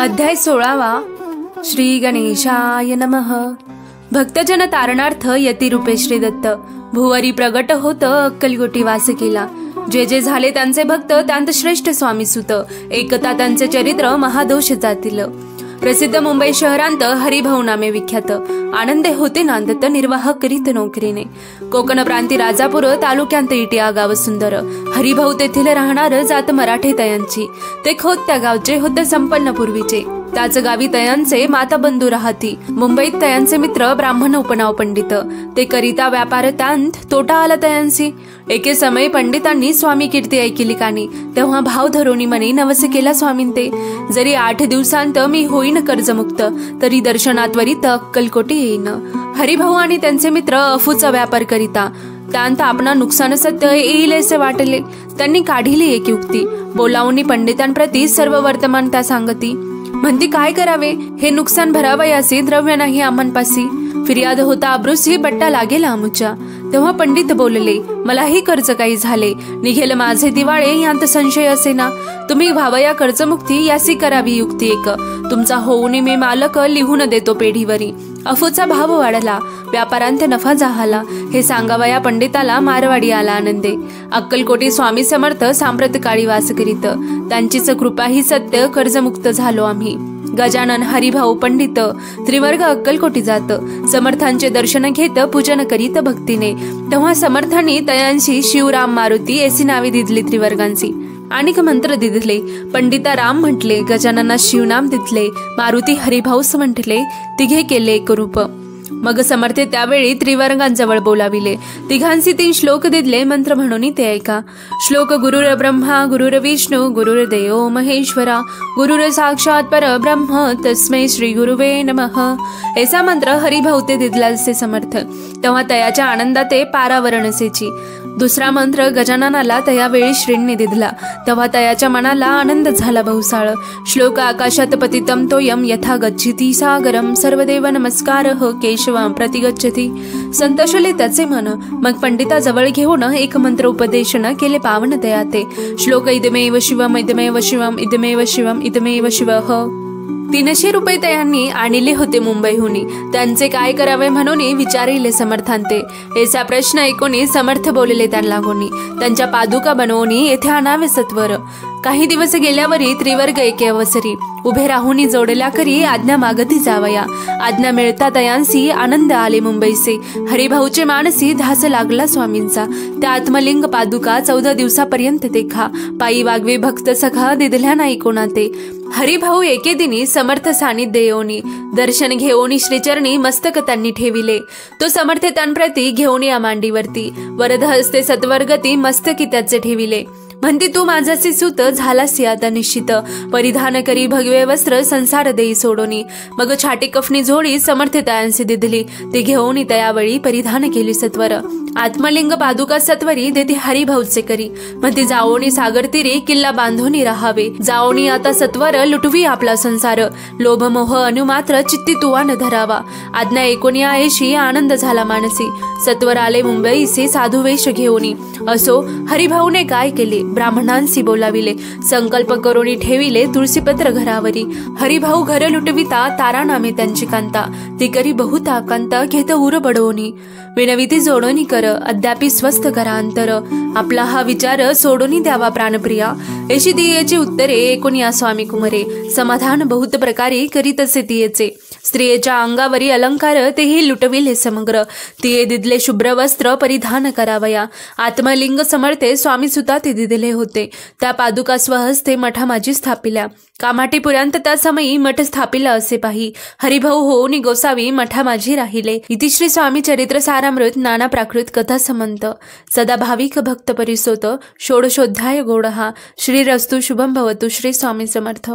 अध्याय 16 श्री गणेशाय नमः। भक्तजन तारणार्थ यतिरूपे श्री दत्त भुवरी प्रगट होत अक्कलकोटी वास केला। जे जे झाले त्यांचे भक्त त्यांत श्रेष्ठ स्वामी सुत एकता त्यांचे चरित्र महादोष जातील। प्रसिद्ध मुंबई शहरांत हरिभाऊ नामे विख्यात आनंदे होते नांदत निर्वाह करीत नोकरीने। कोकण प्रांती राजापूर तालुक्यांत इटिया गाव सुंदर हरिभाऊ तेथील राहणार जात मराठे तयांची। ते खोत त्या गावचे होते संपन्न पूर्वीचे। त्याच गावी तयांचे माता बंधू राहती। मुंबईत तयांचे मित्र ब्राह्मण उपनाव पंडित ते करिता व्यापार त्यांत तोटा आला तयांसी। एके समय पंडितांनी स्वामी कीर्ती ऐकिली कानी तेव्हा भाव धरोनी मनी नवस केला स्वामींते। जरी 8 दिवसांत मी होईन कर्जमुक्त तरी दर्शनात्वरित अक्कलकोटी येईन। हरिभाऊ आणि त्यांचे मित्र अफूचा व्यापार करिता त्यांत आपणा नुकसान सत्य येईल असे वाटले। त्यांनी काढिली एक युक्ती बोलावून पंडितांप्रती सर्व वर्तमान त्या सांगती। म्हणती काय करावे हे नुकसान भरावयासी द्रव्य नाही आम्हांपासी। फिर्याद होता अब्रुसी बट्टा लागेल आमुच्या। तेव्हा पंडित बोलले मलाही कर्ज काही झाले निघेल माझे दिवाळे यांत संशय असे ना। तुम्ही व्हावया कर्जमुक्ती यासी करावी युक्ती एक। तुमचा होऊन मी मालक लिहून देतो पेढीवरी। अफूचा भाव वाढला व्यापारांत नफा जाहाला हे सांगावया पंडिताला मारवाडी आला आनंदे। अक्कलकोटी स्वामी समर्थ सांप्रत काळी वास करीत त्यांचीच कृपा ही सत्य कर्जमुक्त झालो आम्ही। गजानन हरिभाऊ पंडित त्रिवर्ग अक्कलकोटी जात समर्थांचे दर्शन घेत पूजन करीत भक्तीने। तेव्हा समर्थांनी तयांशी शिवराम मारुती अशी नावे दिधली त्रिवर्गांची। अनेक मंत्र दिधले पंडिता राम म्हटले गजानना शिवनाम दिधले मारुती हरिभाऊस म्हटले तिघे केले एक रूप। मग समर्थे त्यावेळी त्रिवर्गांजवळ बोलाविले तिघांसी 3 श्लोक दिदले मंत्र म्हणून ते ऐका। श्लोक गुरुर ब्रह्मा गुरुर विष्णू गुरुर्देव महेश्वरा गुरुर साक्षात परब्रह्म तस्मै श्री गुरुवे नमः। ऐसा मंत्र हरिभाऊ ते दिदला असे समर्थ। तेव्हा तयाच्या आनंदाते पारावरण असेची। दुसरा मंत्र गजाननाला तयावेळी श्रींनी दिधला तेव्हा तयाच्या मनाला आनंद झाला बहुसाळ। श्लोक आकाशात पतितम तोयम यथा गच्छति सागरम सर्वदेव नमस्कारः केशवं प्रतिगच्छति। संतोषले त्याचे मन मग पंडिताजवळ घेऊन एक मंत्र उपदेशन केले पावन तयाते। श्लोक इदमेव शिवम इदमेव शिवम इदमेव शिवम इदमेव शिवः। 300 रुपये तयांनी आणले होते मुंबईहुनी। त्यांचे काय करावे म्हणून विचारिले समर्थांते। ऐसा प्रश्न ऐकून समर्थ बोलले त्यांना कोणी त्यांच्या पादुका बनवून येथे आणावे सत्वर। काही दिवस गेल्यावरी त्रिवर्ग एके अवसरी उभे राहून जोडल्या करी आज्ञा मागती जावया। आज्ञा मिळता तयांसी आनंद आले मुंबईसे। हरिभाऊचे मानसी ध्यास लागला स्वामींचा। त्या आत्मलिंग पादुका 14 दिवसापर्यंत देखा पायी वागवे भक्त सखा दिदल्या नाही कोणाते। हरिभाऊ एके दिनी समर्थ सानिध्य येऊनी दर्शन घेऊन श्रीचरणी मस्तक त्यांनी ठेविले। तो समर्थ त्यांप्रती घेऊन या मांडीवरती वरद हस्ते सत्वर्गती मस्तकी त्याचे ठेविले। म्हणती तू माझासी सुत झालासी आता निश्चित परिधान करी भगवे वस्त्र संसार देई सोडोनी। मग छाटी कफनी झोडी समर्थ तयांसी दिधली ती घेऊन तयावळी परिधान केली सत्वर। आत्मलिंग पादुका सत्वरी देती हरिभाऊचे करी म्हणती जाओनी सागर तीरी किल्ला बांधून राहावे। जाओनी आता सत्वर लुटवी आपला संसार लोभ मोह अनुमात्र चित्ती तुवा न धरावा। आज्ञा ऐकून ऐशी आनंद झाला मानसी। सत्वर आले मुंबईसे साधू वेश घेऊनी। असो हरिभाऊने काय केले ब्राह्मणांसी बोलाविले संकल्प करोनी ठेविले तुळशीपत्र घरावरी। हरिभाऊ घर लुटविता तारा नामे त्यांची कांता ती करी बहुता कांता घेत उर बडवणी। विनविती जोडोनी कर अद्यापी स्वस्थ करा अंतर आपला हा विचार सोडोनी द्यावा प्राणप्रिया। अशी तियेची उत्तरे ऐकून या स्वामी कुमरे समाधान बहुत प्रकारे करीत असे तियेचे। स्त्रियेच्या अंगावरी अलंकार तेही लुटविले समग्र तिये दिदले शुभ्र वस्त्र परिधान करावया। आत्मलिंग समर्थे स्वामी सुता ते दिदले होते त्या पादुका स्वहस्ते मठा माझी स्थापिल्या। कामाटीपुरांत त्या समयी मठ स्थापिला असे पाही हरिभाऊ होऊन गोसावी मठा माझी राहिले। इति श्री स्वामी चरित्र सारामृत नाना प्राकृत कथा समंत सदा भाविक भक्त परिसोत षोडशोध्याय गोडहा। श्रीरस्तु शुभम भवतु। श्री स्वामी समर्थ।